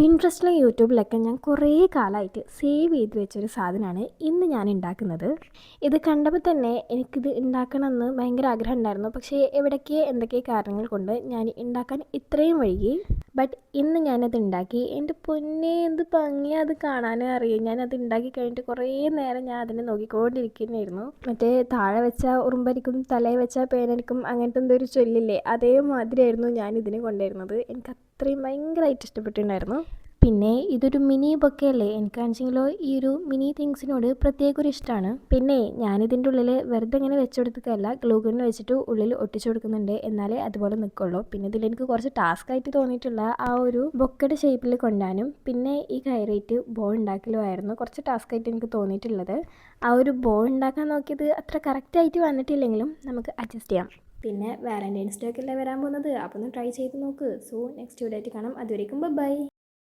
പിൻട്രസ്റ്റിലും യൂട്യൂബിലൊക്കെ ഞാൻ കുറേ കാലമായിട്ട് സേവ് ചെയ്ത് വെച്ചൊരു സാധനമാണ് ഇന്ന് ഞാൻ ഉണ്ടാക്കുന്നത്. ഇത് കണ്ടപ്പോൾ തന്നെ എനിക്കിത് ഉണ്ടാക്കണമെന്ന് ഭയങ്കര ആഗ്രഹം ഉണ്ടായിരുന്നു. പക്ഷേ എന്തൊക്കെ കാരണങ്ങൾ കൊണ്ട് ഞാൻ ഉണ്ടാക്കാൻ ഇത്രയും വൈകി. ബട്ട് ഇന്ന് ഞാനത് ഉണ്ടാക്കി. എൻ്റെ പൊന്നേ, എന്ത് ഭംഗിയാണ് അത് കാണാനേ അറിയാം. ഞാനത് ഉണ്ടാക്കി കഴിഞ്ഞിട്ട് കുറേ നേരം ഞാൻ അതിനെ നോക്കിക്കൊണ്ടിരിക്കുന്നതായിരുന്നു. മറ്റേ താഴെ വെച്ചാൽ ഉറുമ്പരിക്കും തലയിൽ വെച്ചാൽ പേനരിക്കും അങ്ങനത്തെ എന്തോ ഒരു ചൊല്ലില്ലേ, അതേമാതിരിയായിരുന്നു ഞാൻ ഇതിനെ കൊണ്ടുവരുന്നത്. എനിക്ക് അത്രയും ഭയങ്കരമായിട്ട് ഇഷ്ടപ്പെട്ടിട്ടുണ്ടായിരുന്നു. പിന്നെ ഇതൊരു മിനി ബൊക്കെയല്ലേ, എനിക്കാണെങ്കിലോ ഈ ഒരു മിനി തിങ്സിനോട് പ്രത്യേക ഒരു ഇഷ്ടമാണ്. പിന്നെ ഞാനിതിൻ്റെ ഉള്ളിൽ വെറുതെ ഇങ്ങനെ വെച്ച് കൊടുക്കുകയല്ല, ഗ്ലൂ ഗണ്ണ് വെച്ചിട്ട് ഉള്ളിൽ ഒട്ടിച്ചു കൊടുക്കുന്നുണ്ട്, എന്നാലേ അതുപോലെ നിൽക്കുള്ളൂ. പിന്നെ ഇതിലെനിക്ക് കുറച്ച് ടാസ്ക് ആയിട്ട് തോന്നിയിട്ടുള്ള ആ ഒരു ബൊക്കയുടെ ഷേപ്പിൽ കൊണ്ടാനും പിന്നെ ഈ കയറിയിട്ട് ബോ ഉണ്ടാക്കലുമായിരുന്നു കുറച്ച് ടാസ്ക് ആയിട്ട് എനിക്ക് തോന്നിയിട്ടുള്ളത്. ആ ഒരു ബോ ഉണ്ടാക്കാൻ നോക്കിയത് അത്ര കറക്റ്റായിട്ട് വന്നിട്ടില്ലെങ്കിലും നമുക്ക് അഡ്ജസ്റ്റ് ചെയ്യാം. പിന്നെ വാലന്റൈൻസ് ഡേ ഒക്കെ അല്ലേ വരാൻ പോകുന്നത്, അപ്പോൾ ഒന്ന് ട്രൈ ചെയ്ത് നോക്ക്. സോ നെക്സ്റ്റ് വീഡിയോ ആയിട്ട് കാണാം. അതുവരേക്കും ബൈ.